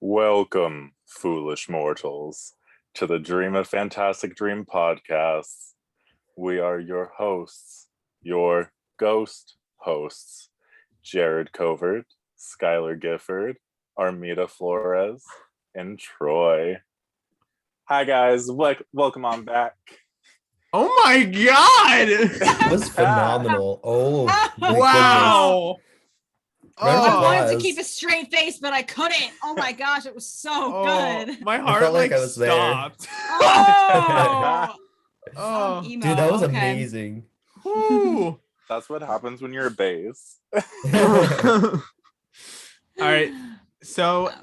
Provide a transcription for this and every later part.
Welcome, foolish mortals, to the Dream a Fantastic Dream podcast. We are your hosts, your ghost hosts, Jared Covert, Skylar Gifford, Armida Flores, and Troy. Hi guys, welcome on back. Oh my god! That was phenomenal. Oh, my Wow! I Oh. wanted to keep a straight face, but I couldn't. Oh my gosh, it was so good. My heart felt like I was there. stopped. Oh, Oh, emo. Dude, that was Okay. amazing. whew. That's what happens when you're a base. All right. So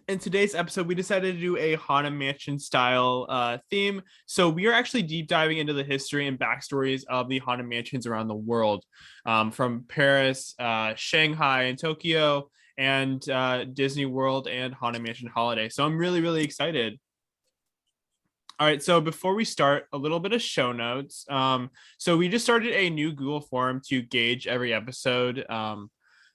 in today's episode, we decided to do a Haunted Mansion style theme. So we are actually deep diving into the history and backstories of the Haunted Mansions around the world, from Paris, Shanghai, and Tokyo, and Disney World and Haunted Mansion Holiday. So I'm really, really excited. All right, so before we start, a little bit of show notes. So we just started a new Google form to gauge every episode.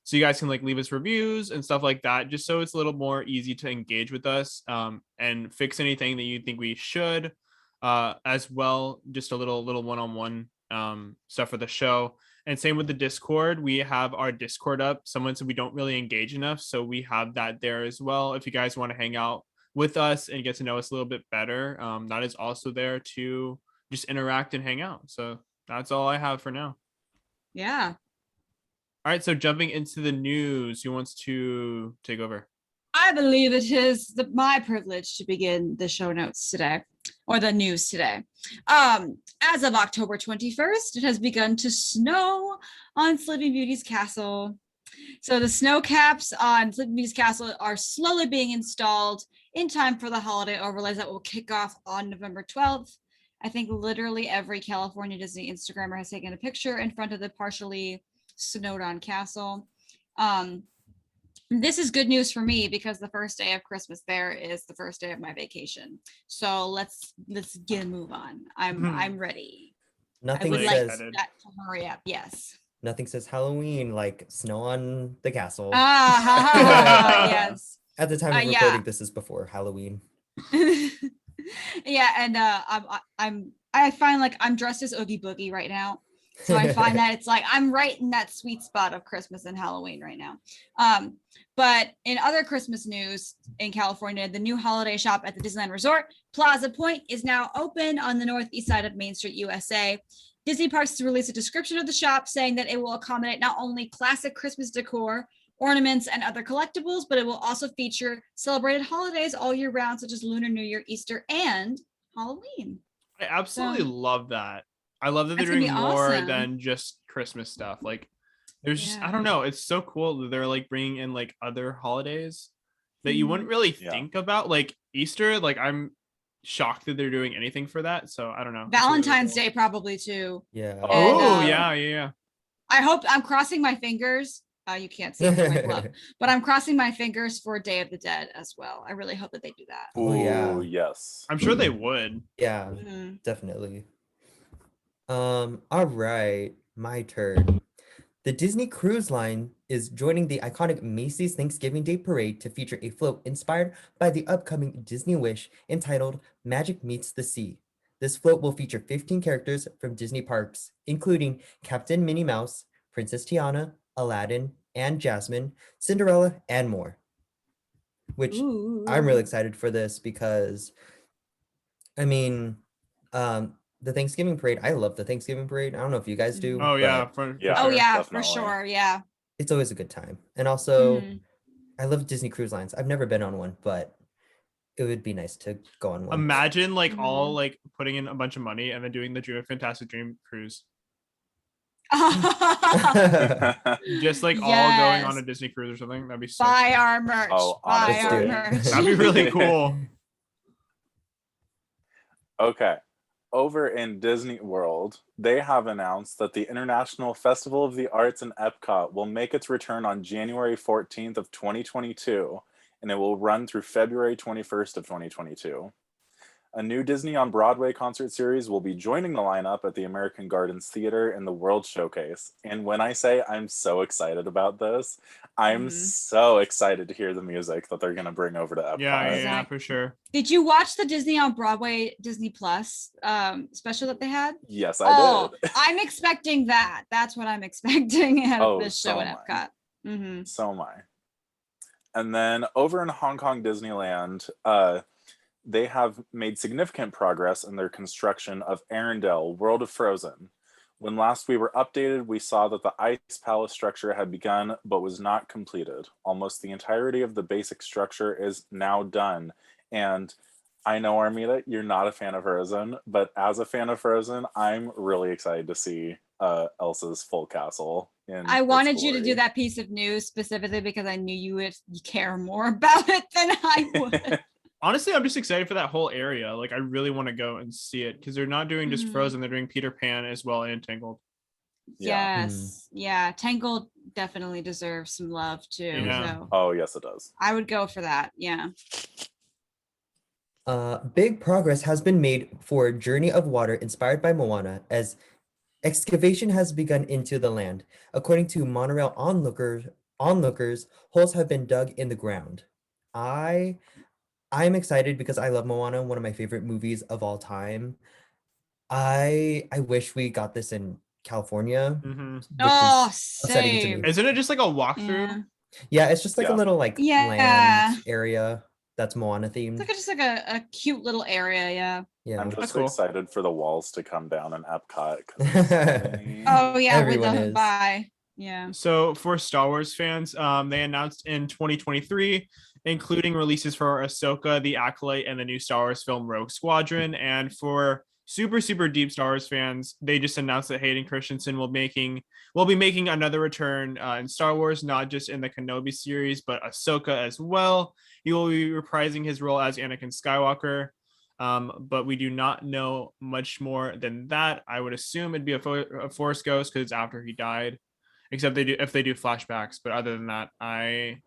So you guys can leave us reviews and stuff like that, just so it's a little more easy to engage with us, and fix anything that you think we should, as well. Just a little one-on-one stuff for the show. And same with the Discord. We have our Discord up. Someone said we don't really engage enough, so we have that there as well. If you guys want to hang out with us and get to know us a little bit better, that is also there to just interact and hang out. So that's all I have for now. Yeah. All right, so jumping into the news, who wants to take over? I believe it is my privilege to begin the show notes today, or the news today. As of October 21st, it has begun to snow on Sleeping Beauty's castle. So the snow caps on Sleeping Beauty's castle are slowly being installed in time for the holiday overlays that will kick off on November 12th. I think literally every California Disney Instagrammer has taken a picture in front of the partially snowed on castle. This is good news for me because the first day of Christmas there is the first day of my vacation. So let's get a move on. I'm ready. Nothing I would like says that to hurry up. Yes. nothing says Halloween like snow on the castle. Yes. At the time of yeah. recording, this is before Halloween. Yeah, and I find I'm dressed as Oogie Boogie right now. So I find that it's I'm right in that sweet spot of Christmas and Halloween right now. But in other Christmas news in California, the new holiday shop at the Disneyland Resort, Plaza Point, is now open on the northeast side of Main Street, USA. Disney Parks has released a description of the shop saying that it will accommodate not only classic Christmas decor, ornaments, and other collectibles, but it will also feature celebrated holidays all year round, such as Lunar New Year, Easter, and Halloween. I absolutely love that. I love that they're That's gonna doing be more awesome. than just Christmas stuff. There's just, Yeah. I don't know, it's so cool that they're bringing in other holidays that you wouldn't really think about, Easter. I'm shocked that they're doing anything for that. So I don't know. Valentine's Day probably too. Yeah. Oh, And, yeah. I hope, I'm crossing my fingers. You can't see it through my glove, but I'm crossing my fingers for Day of the Dead as well. I really hope that they do that. Oh, yeah. Ooh, yes. I'm sure they would. Yeah, Mhm. definitely. All right, my turn. The Disney Cruise Line is joining the iconic Macy's Thanksgiving Day Parade to feature a float inspired by the upcoming Disney Wish entitled Magic Meets the Sea. This float will feature 15 characters from Disney parks, including Captain Minnie Mouse, Princess Tiana, Aladdin, and Jasmine, Cinderella, and more. Which I'm really excited for this because, the Thanksgiving parade, I love the Thanksgiving parade. I don't know if you guys do. Oh, yeah. but For Yeah. Oh sure. yeah, Definitely. for sure. Yeah. it's always a good time. And also, Mhm. I love Disney Cruise Lines. I've never been on one, but it would be nice to go on one. Imagine all putting in a bunch of money and then doing the Dream Fantastic Dream cruise. Just all going on a Disney cruise or something. That'd be so Buy cool. our merch. Oh, Buy honestly. our Let's do it. merch. That'd be really cool. Okay. Over in Disney World, they have announced that the International Festival of the Arts in Epcot will make its return on January 14th of 2022, and it will run through February 21st of 2022. A new Disney on Broadway concert series will be joining the lineup at the American Gardens Theater in the World Showcase. And when I say I'm so excited about this, I'm so excited to hear the music that they're going to bring over to Epcot. Yeah, for sure. Did you watch the Disney on Broadway Disney Plus special that they had? Yes, I did. I'm expecting that. That's what I'm expecting out of this show so at Epcot. So am I. And then over in Hong Kong Disneyland, they have made significant progress in their construction of Arendelle, World of Frozen. When last we were updated, we saw that the Ice Palace structure had begun but was not completed. Almost the entirety of the basic structure is now done. And I know, Armida, you're not a fan of Frozen, but as a fan of Frozen, I'm really excited to see Elsa's full castle. I wanted you to do that piece of news specifically because I knew you would care more about it than I would. Honestly, I'm just excited for that whole area. Like, I really want to go and see it because they're not doing just Frozen, they're doing Peter Pan as well and Entangled. Yes. Yeah. Tangled definitely deserves some love too. Yeah. So oh, yes, it does. I would go for that. Yeah. Big progress has been made for Journey of Water inspired by Moana as excavation has begun into the land. According to monorail onlookers, holes have been dug in the ground. I'm excited because I love Moana, one of my favorite movies of all time. I wish we got this in California. Which is upsetting to me. Isn't it just like a walkthrough? Yeah, it's just like a little like land area that's Moana themed. It's just like a cute little area. Yeah. I'm just excited for the walls to come down in Epcot. Oh yeah, everyone with the is. bye. Yeah. So for Star Wars fans, they announced in 2023, including releases for Ahsoka, The Acolyte, and the new Star Wars film Rogue Squadron. And for super deep Star Wars fans, they just announced that Hayden Christensen will be making another return in Star Wars, not just in the Kenobi series, but Ahsoka as well. He will be reprising his role as Anakin Skywalker. But we do not know much more than that. I would assume it'd be a Force Ghost because it's after he died. Except if they do flashbacks, but other than that, I'm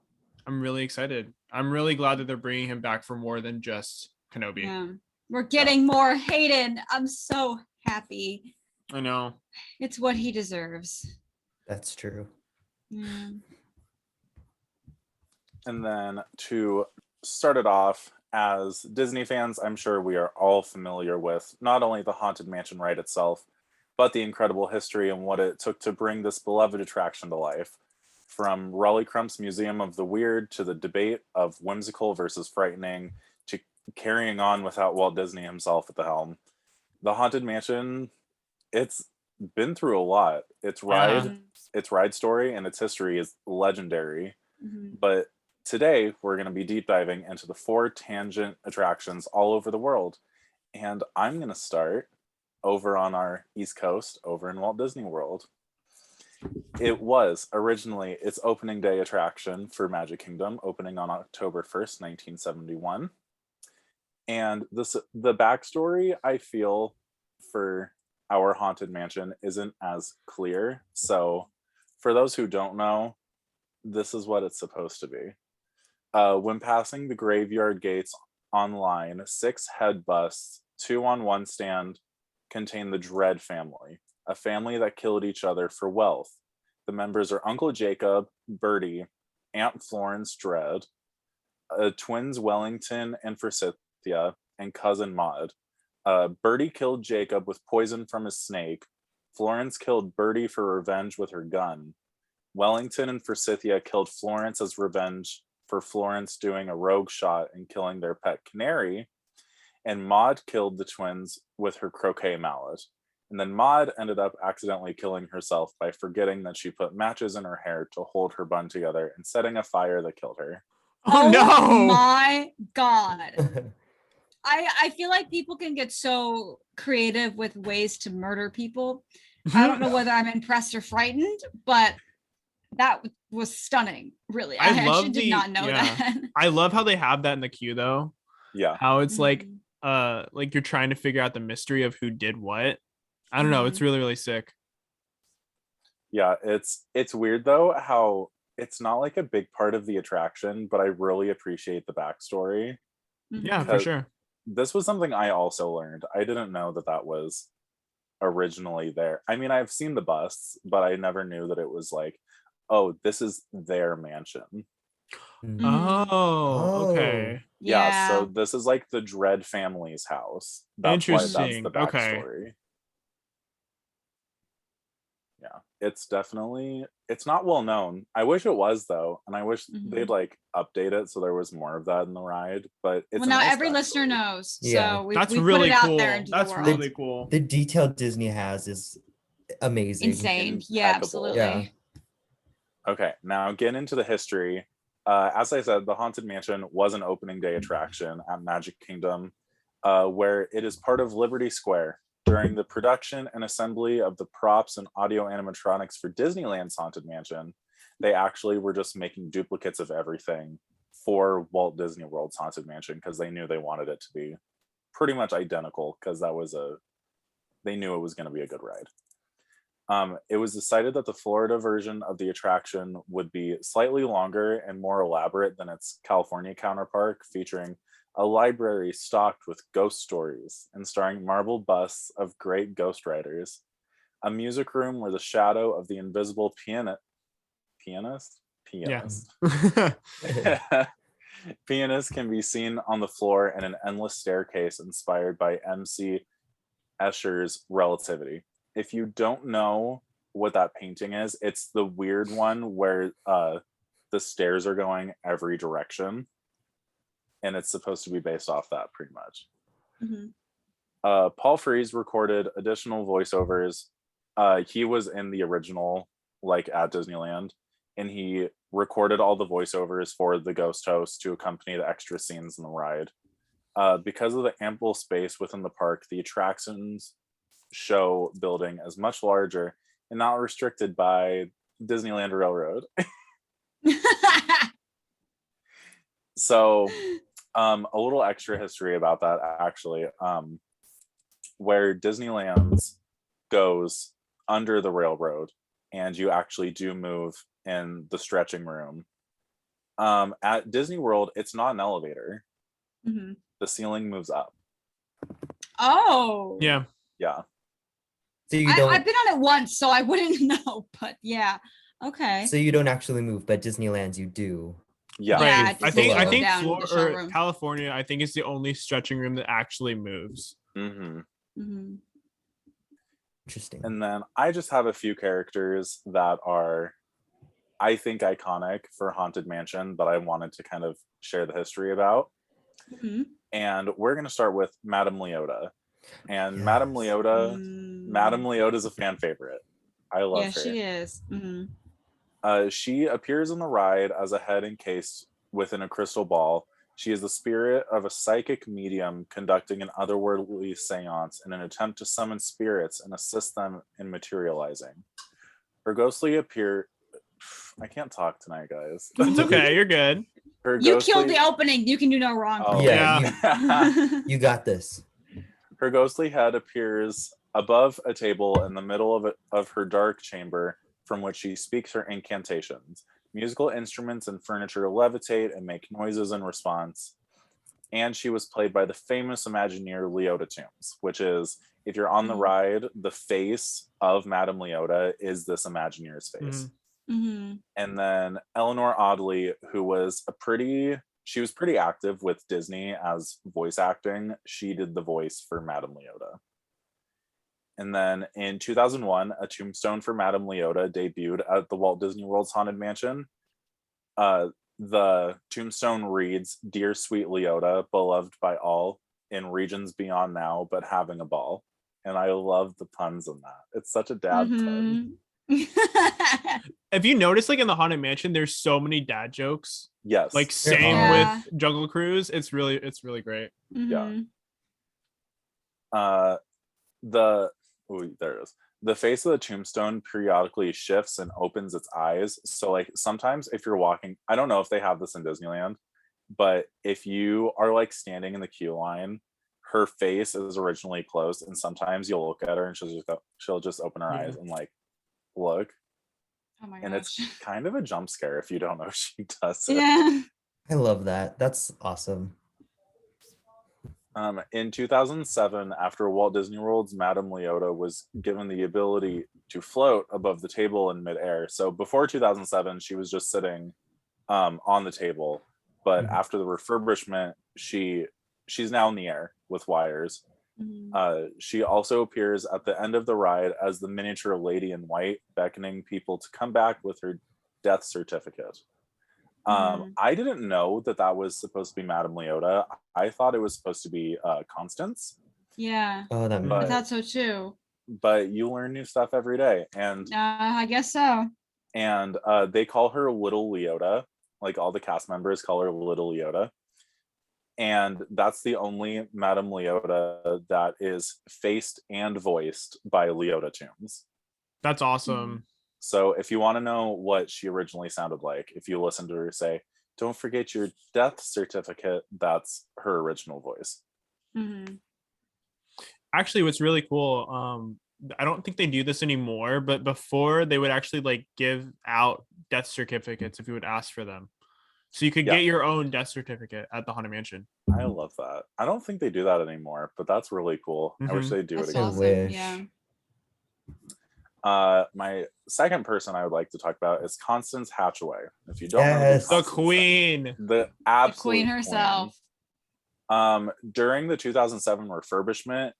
really excited. I'm really glad that they're bringing him back for more than just Kenobi. Yeah. We're getting more Hayden. I'm so happy. I know. It's what he deserves. That's true. Yeah. And then to start it off, as Disney fans, I'm sure we are all familiar with not only the Haunted Mansion ride itself, but the incredible history and what it took to bring this beloved attraction to life. From Raleigh Crump's Museum of the Weird to the debate of whimsical versus frightening to carrying on without Walt Disney himself at the helm. The Haunted Mansion, it's been through a lot. Its ride story and its history is legendary. But today we're going to be deep diving into the 4 tangent attractions all over the world. And I'm going to start over on our East Coast, over in Walt Disney World. It was originally its opening day attraction for Magic Kingdom, opening on October 1st, 1971. And the backstory, I feel, for our Haunted Mansion isn't as clear. So for those who don't know, this is what it's supposed to be. When passing the graveyard gates online, 6 head busts, 2 on one stand, contain the Dread family, a family that killed each other for wealth. The members are Uncle Jacob, Bertie, Aunt Florence Dread, twins Wellington and Forsythia, and cousin Maud. Bertie killed Jacob with poison from his snake. Florence killed Bertie for revenge with her gun. Wellington and Forsythia killed Florence as revenge for Florence doing a rogue shot and killing their pet canary. And Maud killed the twins with her croquet mallet. And then Maud ended up accidentally killing herself by forgetting that she put matches in her hair to hold her bun together and setting a fire that killed her. Oh no! My God. I feel like people can get so creative with ways to murder people. I don't know whether I'm impressed or frightened, but that was stunning. Really, I actually did not know that. I love how they have that in the queue, though. Yeah, how it's like you're trying to figure out the mystery of who did what. I don't know. It's really sick. Yeah, it's weird though how it's not like a big part of the attraction, but I really appreciate the backstory. Yeah, for sure. this was something I also learned. I didn't know that that was originally there. I mean, I've seen the busts, but I never knew that it was like, oh, this is their mansion. Mm. Oh, okay. Yeah, so this is like the Dredd family's house. That's why that's Interesting. the Okay. backstory. Yeah, it's definitely, it's not well known. I wish it was though, and I wish they'd like update it so there was more of that in the ride. But it's well, a now nice every listener backstory. knows. Yeah. So we That's put really it out cool. there into That's the world. really cool. The detail Disney has is amazing. Insane. Yeah, Impeccable. absolutely. Yeah. Okay, now getting into the history. As I said, the Haunted Mansion was an opening day attraction at Magic Kingdom, where it is part of Liberty Square. During the production and assembly of the props and audio animatronics for Disneyland's Haunted Mansion, they actually were just making duplicates of everything for Walt Disney World's Haunted Mansion because they knew they wanted it to be pretty much identical because they knew it was going to be a good ride. It was decided that the Florida version of the attraction would be slightly longer and more elaborate than its California counterpart, featuring a library stocked with ghost stories and starring marble busts of great ghost writers, a music room where the shadow of the invisible pianist pianist can be seen on the floor, and an endless staircase inspired by MC Escher's Relativity. If you don't know what that painting is, it's the weird one where the stairs are going every direction, and it's supposed to be based off that pretty much. Paul Frees recorded additional voiceovers. He was in the original, like at Disneyland, and he recorded all the voiceovers for the ghost host to accompany the extra scenes in the ride. Because of the ample space within the park, the attractions show building is much larger and not restricted by Disneyland Railroad. So a little extra history about that actually, where Disneyland goes under the railroad and you actually do move in the stretching room. At Disney World, it's not an elevator. The ceiling moves up. Oh. Yeah. So you don't. I've been on it once, so I wouldn't know. But yeah, okay. So you don't actually move, but Disneyland you do. Yeah. Yeah, I think Disney down Florida the or showroom. California, I think is the only stretching room that actually moves. Interesting. And then I just have a few characters that are, I think, iconic for Haunted Mansion that I wanted to kind of share the history about. And we're going to start with Madame Leota. And Yes. Madame Leota is a fan favorite. I love her. Yeah, she is. She appears in the ride as a head encased within a crystal ball. She is the spirit of a psychic medium conducting an otherworldly seance in an attempt to summon spirits and assist them in materializing. Her ghostly I can't talk tonight, guys. It's okay. You're good. You killed the opening. You can do no wrong. Oh, yeah. You got this. Her ghostly head appears above a table in the middle of her dark chamber, from which she speaks her incantations. Musical instruments and furniture levitate and make noises in response. And she was played by the famous Imagineer Leota Toombs, which is, if you're on the ride, the face of Madame Leota is this Imagineer's face. And then Eleanor Audley, who was she was pretty active with Disney as voice acting. She did the voice for Madame Leota. And then in 2001, a tombstone for Madame Leota debuted at the Walt Disney World's Haunted Mansion. The tombstone reads, "Dear sweet Leota, beloved by all, in regions beyond now, but having a ball." And I love the puns in that. It's such a dad pun. If you notice, like in the Haunted Mansion, there's so many dad jokes. Yes. Like same Yeah. with Jungle Cruise. It's really great. Yeah. There it is. The face of the tombstone periodically shifts and opens its eyes. So like sometimes if you're walking, I don't know if they have this in Disneyland, but if you are like standing in the queue line, her face is originally closed, and sometimes you'll look at her and she'll just open her eyes and like look. Oh my gosh. And it's kind of a jump scare if you don't know she does it. Yeah. I love that. That's awesome. In 2007, after Walt Disney World's Madame Leota was given the ability to float above the table in midair. So before 2007, she was just sitting on the table, but Mhm. after the refurbishment, she's now in the air with wires. She also appears at the end of the ride as the miniature lady in white, beckoning people to come back with her death certificate. I didn't know that was supposed to be Madame Leota. I thought it was supposed to be Constance. Yeah, Oh, that I But- thought so too. But you learn new stuff every day, and I guess so. they call her Little Leota. Like all the cast members call her Little Leota. And that's the only Madame Leota that is faced and voiced by Leota Tunes. That's awesome. So if you want to know what she originally sounded like, if you listen to her say, "Don't forget your death certificate," that's her original voice. Actually, what's really cool, I don't think they do this anymore, but before they would actually like give out death certificates if you would ask for them. So you could Yeah. get your own death certificate at the Haunted Mansion. I love that. I don't think they do that anymore, but that's really cool. I wish Mhm. they'd do That's it again. awesome. wish. Yeah. My second person I would like to talk about is Constance Hatchway. If you don't know who Yes. The Constance queen. the The absolute queen herself. During the 2007 refurbishment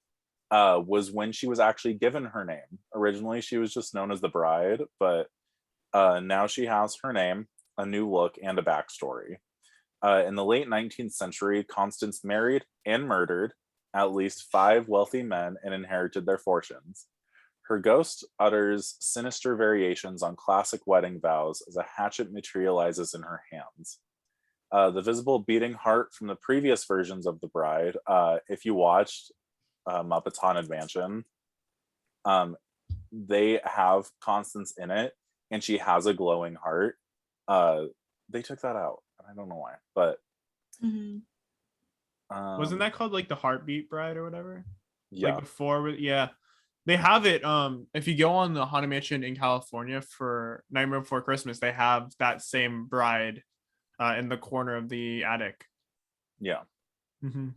was when she was actually given her name. Originally, she was just known as the bride, but now she has her name, a new look, and a backstory. In the late 19th century, Constance married and murdered at least 5 wealthy men and inherited their fortunes. Her ghost utters sinister variations on classic wedding vows as a hatchet materializes in her hands. The visible beating heart from the previous versions of The Bride, if you watched Muppets Haunted Mansion, they have Constance in it, and she has a glowing heart. They took that out. I don't know why, but Wasn't that called like the Heartbeat Bride or whatever? yeah? Like before, yeah. They have it. If you go on the Haunted Mansion in California for Nightmare Before Christmas, they have that same bride in the corner of the attic. Yeah. Mhm.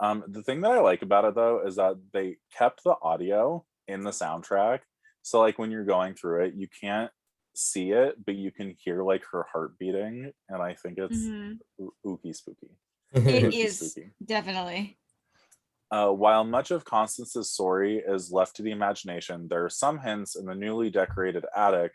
The thing that I like about it though is that they kept the audio in the soundtrack. So like when you're going through it, you can't see it, but you can hear like her heart beating, and I think it's ooky spooky. It Ooky is spooky. definitely. While much of Constance's story is left to the imagination, there are some hints in the newly decorated attic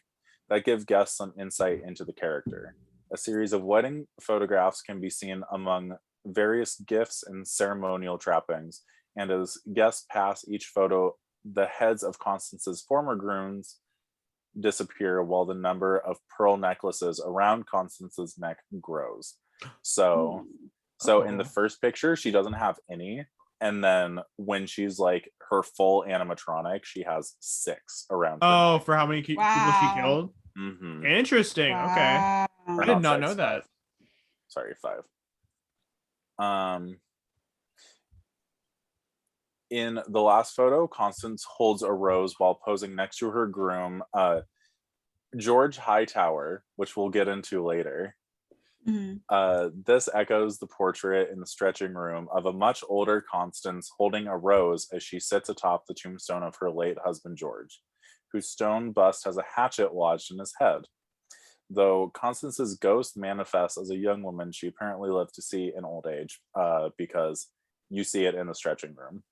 that give guests some insight into the character. A series of wedding photographs can be seen among various gifts and ceremonial trappings, and as guests pass each photo, the heads of Constance's former grooms disappear while the number of pearl necklaces around Constance's neck grows. So in the first picture, she doesn't have any. And then when she's like her full animatronic, she has 6 around her. Oh, for how many people she Wow. killed? Mm-hmm. Interesting. Okay. Wow. I did not know that. Sorry, 5. In the last photo, Constance holds a rose while posing next to her groom, George Hightower, which we'll get into later. This echoes the portrait in the stretching room of a much older Constance holding a rose as she sits atop the tombstone of her late husband George, whose stone bust has a hatchet lodged in his head. Though Constance's ghost manifests as a young woman, she apparently lived to see in old age, because you see it in the stretching room.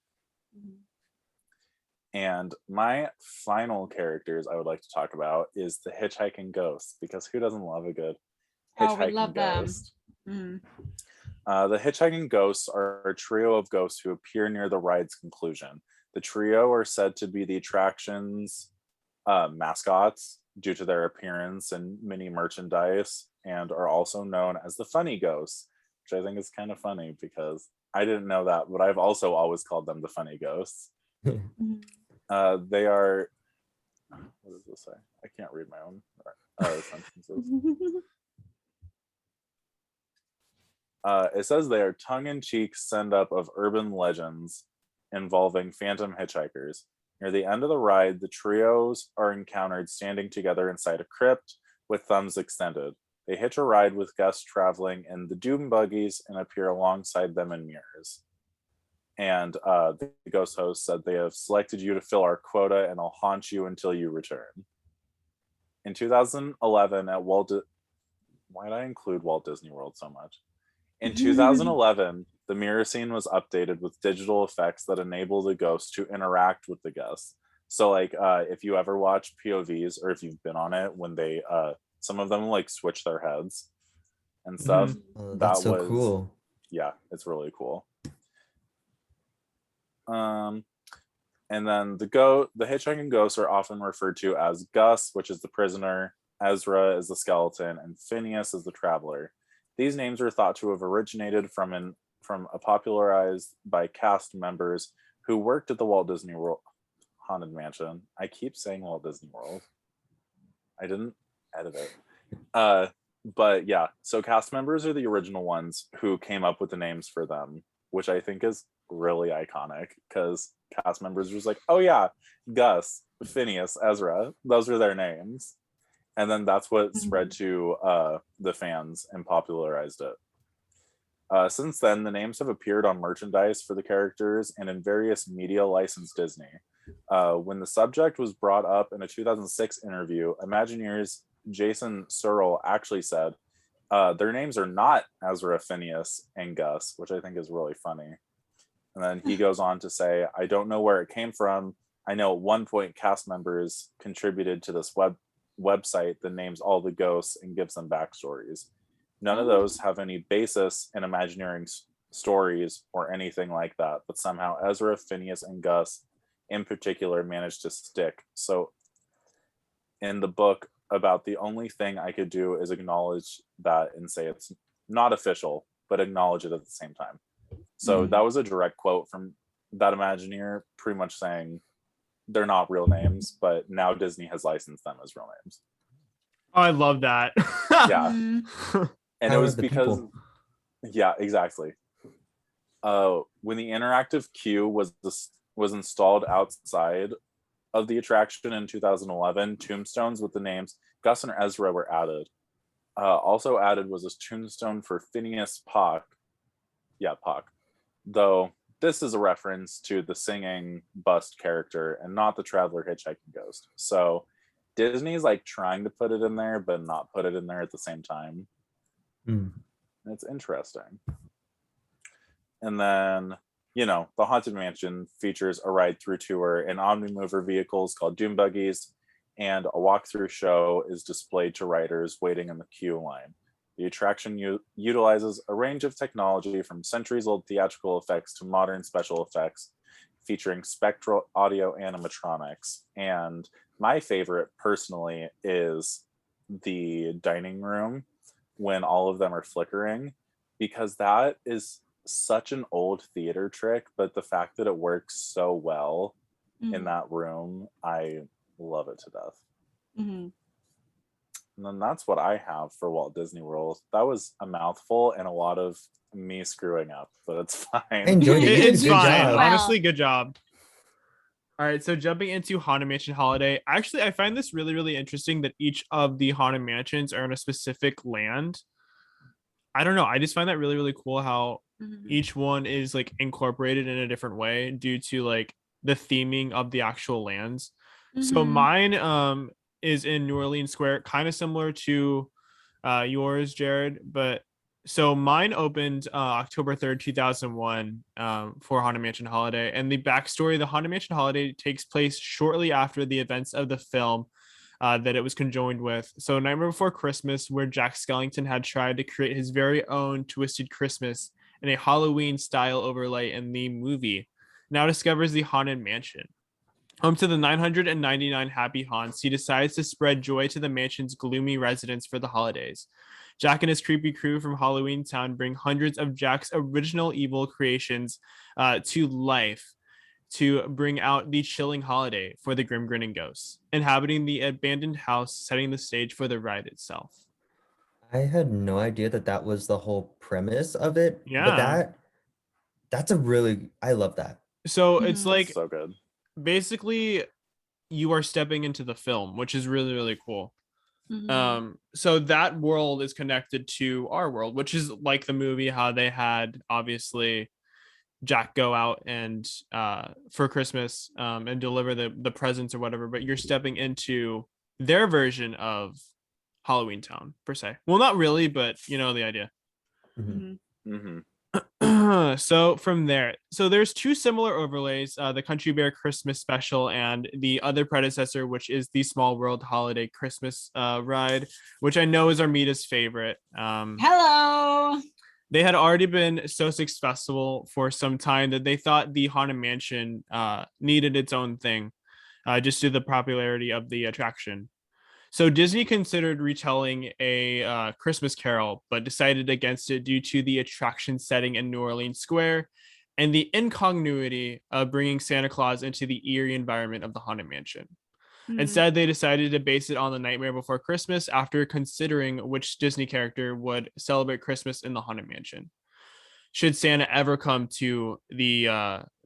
And my final characters I would like to talk about is the Hitchhiking Ghost, because who doesn't love a good Hitchhiking we love them. Ghost? The Hitchhiking Ghosts are a trio of ghosts who appear near the ride's conclusion. The trio are said to be the attraction's mascots due to their appearance and mini merchandise, and are also known as the Funny Ghosts, which I think is kind of funny because I didn't know that, but I've also always called them the Funny Ghosts. They are, what does this say? I can't read my own sentences. It says they are tongue-in-cheek send-up of urban legends involving phantom hitchhikers. Near the end of the ride, the trios are encountered standing together inside a crypt with thumbs extended. They hitch a ride with guests traveling in the doom buggies and appear alongside them in mirrors. And the ghost host said, "They have selected you to fill our quota, and I'll haunt you until you return." In 2011, at why did I include Walt Disney World so much? In 2011, the mirror scene was updated with digital effects that enable the ghost to interact with the guests. So, like, if you ever watch POVs, or if you've been on it, when they, some of them like switch their heads and stuff. Oh, That that's so was cool. Yeah, it's really cool. And then the hitchhiking ghosts are often referred to as Gus, which is the prisoner, Ezra is the skeleton, and Phineas is the traveler. These names are thought to have originated from a popularized by cast members who worked at the Walt Disney World Haunted Mansion. I keep saying Walt Disney World. I didn't edit it. But yeah, so cast members are the original ones who came up with the names for them, which I think is really iconic, because cast members was like, oh yeah, Gus, Phineas, Ezra, those are their names. And then that's what spread to the fans and popularized it. Since then, the names have appeared on merchandise for the characters and in various media licensed Disney. When the subject was brought up in a 2006 interview, Imagineers Jason Searle actually said, their names are not Ezra, Phineas, and Gus, which I think is really funny. And then he goes on to say, I don't know where it came from. I know at one point cast members contributed to this website that names all the ghosts and gives them backstories. None of those have any basis in Imagineering stories or anything like that, but somehow Ezra, Phineas, and Gus in particular managed to stick. So in the book, about the only thing I could do is acknowledge that and say it's not official, but acknowledge it at the same time. So that was a direct quote from that Imagineer, pretty much saying they're not real names, but now Disney has licensed them as real names. Oh, I love that. Yeah. And it was because people. Yeah, exactly. When the interactive queue was installed outside of the attraction in 2011, tombstones with the names Gus and Ezra were added. Also added was a tombstone for Phineas Pock. Yeah, Pock. Though this is a reference to the singing bust character and not the traveler hitchhiking ghost. So Disney's like trying to put it in there, but not put it in there at the same time. It's interesting. And then, the Haunted Mansion features a ride-through tour in Omnimover vehicles called Doom Buggies, and a walkthrough show is displayed to riders waiting in the queue line. The attraction utilizes a range of technology from centuries-old theatrical effects to modern special effects, featuring spectral audio animatronics. And my favorite, personally, is the dining room when all of them are flickering, because that is such an old theater trick, but the fact that it works so well in that room, I love it to death. And then that's what I have for Walt Disney World. That was a mouthful and a lot of me screwing up, but it's fine. I enjoyed it. You did a It's good fine. job. Honestly, good job. All right, so jumping into Haunted Mansion Holiday. Actually, I find this really, really interesting that each of the Haunted Mansions are in a specific land. I don't know. I just find that really, really cool how each one is like incorporated in a different way due to like the theming of the actual lands. So mine is in New Orleans Square, kind of similar to yours, Jared. But so mine opened October 3rd, 2001 for Haunted Mansion Holiday. And the backstory, the Haunted Mansion Holiday takes place shortly after the events of the film that it was conjoined with. So Nightmare Before Christmas, where Jack Skellington had tried to create his very own twisted Christmas in a Halloween style overlay in the movie, now discovers the Haunted Mansion. Home to the 999 happy haunts, he decides to spread joy to the mansion's gloomy residents for the holidays. Jack and his creepy crew from Halloween Town bring hundreds of Jack's original evil creations to life to bring out the chilling holiday for the grim grinning ghosts, inhabiting the abandoned house, setting the stage for the ride itself. I had no idea that was the whole premise of it. Yeah. But I love that. So it's like, so good. Basically, you are stepping into the film, which is really, really cool. So that world is connected to our world, which is like the movie, how they had obviously Jack go out and for Christmas and deliver the presents or whatever, but you're stepping into their version of Halloween Town per se. Well, not really, but you know the idea. Mhm. Mm-hmm. So from there, so there's two similar overlays, the Country Bear Christmas Special and the other predecessor, which is the Small World Holiday Christmas ride, which I know is Armita's favorite. Hello. They had already been so successful for some time that they thought the Haunted Mansion needed its own thing, just due to the popularity of the attraction. So Disney considered retelling a Christmas Carol, but decided against it due to the attraction setting in New Orleans Square and the incongruity of bringing Santa Claus into the eerie environment of the Haunted Mansion. Instead, they decided to base it on The Nightmare Before Christmas after considering which Disney character would celebrate Christmas in the Haunted Mansion. Should Santa ever come to the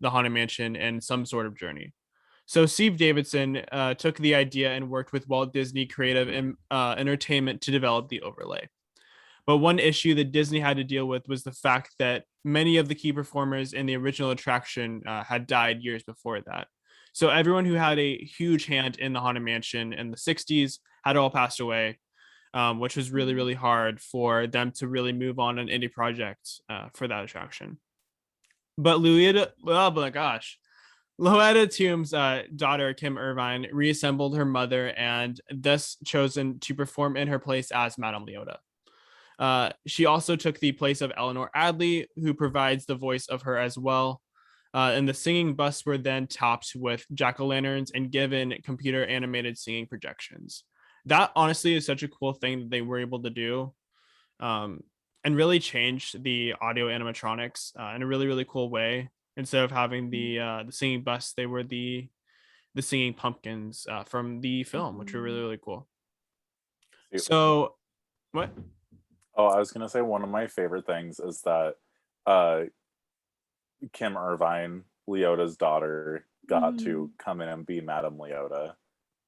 Haunted Mansion in some sort of journey? So Steve Davidson took the idea and worked with Walt Disney Creative Entertainment to develop the overlay. But one issue that Disney had to deal with was the fact that many of the key performers in the original attraction had died years before that. So everyone who had a huge hand in the Haunted Mansion in the 60s had all passed away, which was really, really hard for them to really move on an indie project for that attraction. But Leota, oh my gosh, Loetta Toombs' daughter, Kim Irvine, reassembled her mother and thus chosen to perform in her place as Madame Leota. She also took the place of Eleanor Adley, who provides the voice of her as well. And the singing busts were then topped with jack-o'-lanterns and given computer animated singing projections. That honestly is such a cool thing that they were able to do, and really changed the audio animatronics in a really, really cool way. Instead of having the singing busts, they were the singing pumpkins from the film, which were really, really cool. So, what? Oh, I was gonna say one of my favorite things is that Kim Irvine, Leota's daughter, got to come in and be Madame Leota.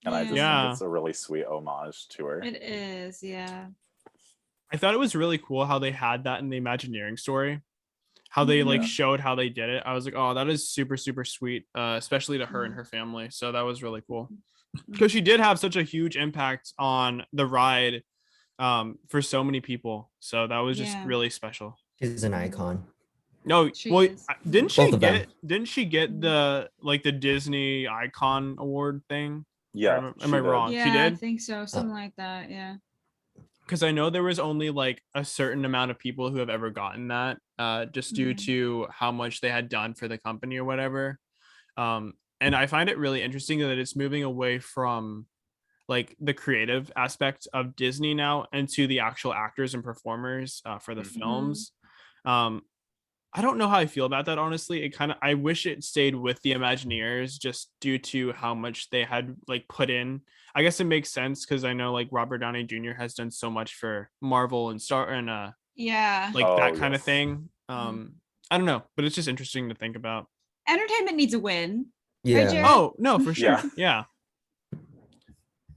And I just think it's a really sweet homage to her. It is, yeah. I thought it was really cool how they had that in the Imagineering story. How they like showed how they did it. I was like, oh, that is super, super sweet, especially to her and her family. So that was really cool. Because she did have such a huge impact on the ride for so many people. So that was just really special. She's an icon. No, well, didn't she get the Disney Icon Award thing? Yeah. Am I wrong? Yeah, She did? I think so. Something like that. Yeah. Because I know there was only like a certain amount of people who have ever gotten that just due to how much they had done for the company or whatever. And I find it really interesting that it's moving away from like the creative aspect of Disney now into the actual actors and performers for the films. I don't know how I feel about that, honestly. I wish it stayed with the Imagineers just due to how much they had like put in. I guess it makes sense because I know like Robert Downey Jr. has done so much for Marvel and that kind of thing. I don't know, but it's just interesting to think about. Entertainment needs a win. Yeah. Right, Jared? Oh, no, for sure. Yeah.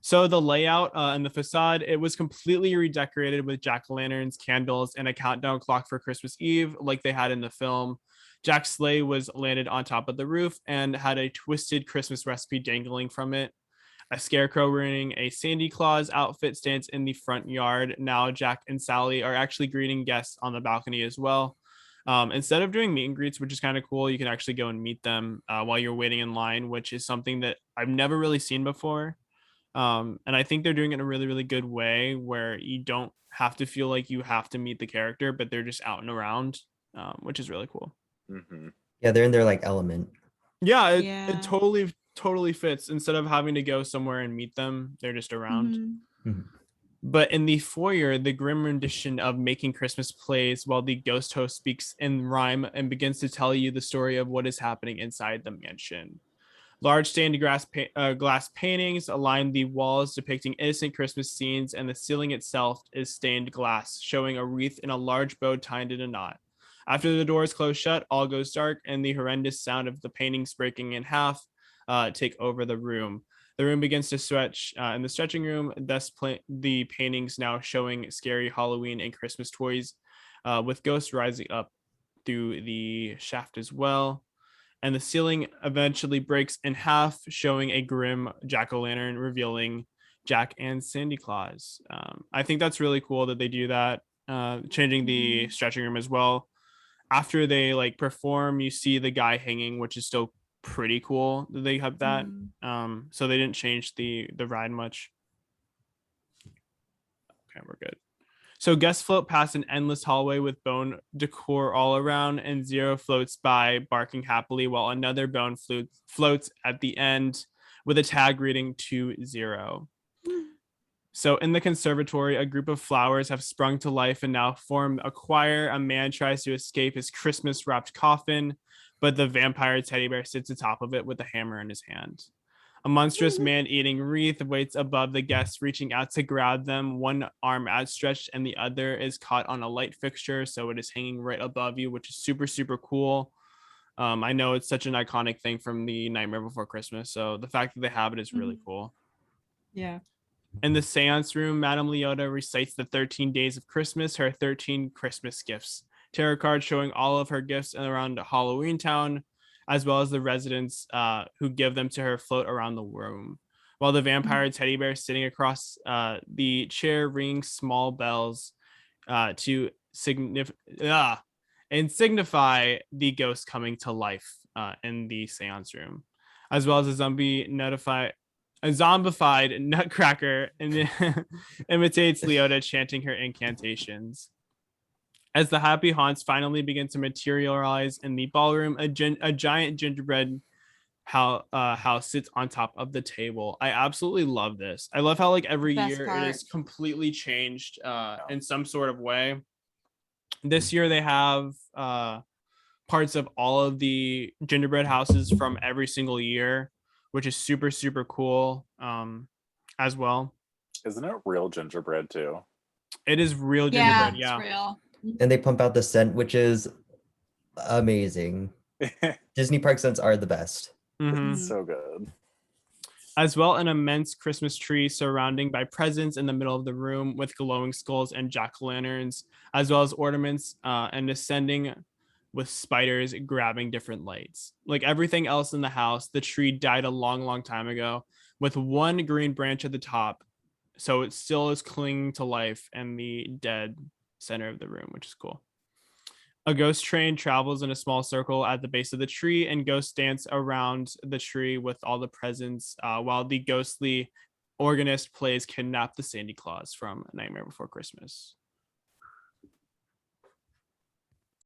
So the layout and the facade, it was completely redecorated with jack-o'-lanterns, candles, and a countdown clock for Christmas Eve, like they had in the film. Jack's sleigh was landed on top of the roof and had a twisted Christmas recipe dangling from it. A scarecrow wearing a Santa Claus outfit stands in the front yard. Now Jack and Sally are actually greeting guests on the balcony as well. Instead of doing meet and greets, which is kind of cool, you can actually go and meet them while you're waiting in line, which is something that I've never really seen before. And I think they're doing it in a really, really good way where you don't have to feel like you have to meet the character, but they're just out and around, which is really cool. Yeah, they're in their like element. Yeah, it totally fits. Instead of having to go somewhere and meet them, they're just around. But in the foyer, the grim rendition of Making Christmas plays while the ghost host speaks in rhyme and begins to tell you the story of what is happening inside the mansion. Large stained glass paintings align the walls depicting innocent Christmas scenes, and the ceiling itself is stained glass, showing a wreath in a large bow tied in a knot. After the doors close shut, all goes dark, and the horrendous sound of the paintings breaking in half take over the room. The room begins to stretch in the stretching room, thus the paintings now showing scary Halloween and Christmas toys with ghosts rising up through the shaft as well. And the ceiling eventually breaks in half, showing a grim jack-o'-lantern revealing Jack and Sandy Claus. I think that's really cool that they do that, changing the stretching room as well. After they like perform, you see the guy hanging, which is still pretty cool that they have that. So they didn't change the ride much. Okay, we're good. So guests float past an endless hallway with bone decor all around, and Zero floats by barking happily while another bone floats at the end with a tag reading to 0. So in the conservatory, a group of flowers have sprung to life and now form a choir. A man tries to escape his Christmas wrapped coffin, but the vampire teddy bear sits atop of it with a hammer in his hand. A monstrous man-eating wreath waits above the guests, reaching out to grab them, one arm outstretched and the other is caught on a light fixture, so it is hanging right above you, which is super, super cool. I know it's such an iconic thing from the Nightmare Before Christmas, so the fact that they have it is really cool. Yeah. In the seance room, Madame Leota recites the 13 days of Christmas, her 13 Christmas gifts. Tarot cards showing all of her gifts around Halloween Town, as well as the residents who give them to her float around the room. While the vampire teddy bear sitting across the chair rings small bells to signify the ghost coming to life in the seance room, as well as a zombified Nutcracker imitates Leota chanting her incantations. As the happy haunts finally begin to materialize in the ballroom, a giant gingerbread house sits on top of the table. I absolutely love this. I love how like every Best year part. it is completely changed in some sort of way. This year they have parts of all of the gingerbread houses from every single year, which is super, super cool as well. Isn't it real gingerbread too? It is real Yeah, gingerbread, it's yeah. real. And they pump out the scent, which is amazing. Disney park scents are the best. Mhm. It's so good. As well, an immense Christmas tree surrounding by presents in the middle of the room with glowing skulls and jack-o'-lanterns, as well as ornaments and ascending with spiders grabbing different lights. Like everything else in the house, the tree died a long, long time ago with one green branch at the top. So it still is clinging to life in the dead center of the room, which is cool. A ghost train travels in a small circle at the base of the tree, and ghosts dance around the tree with all the presents while the ghostly organist plays Kidnap the Sandy Claus from Nightmare Before Christmas.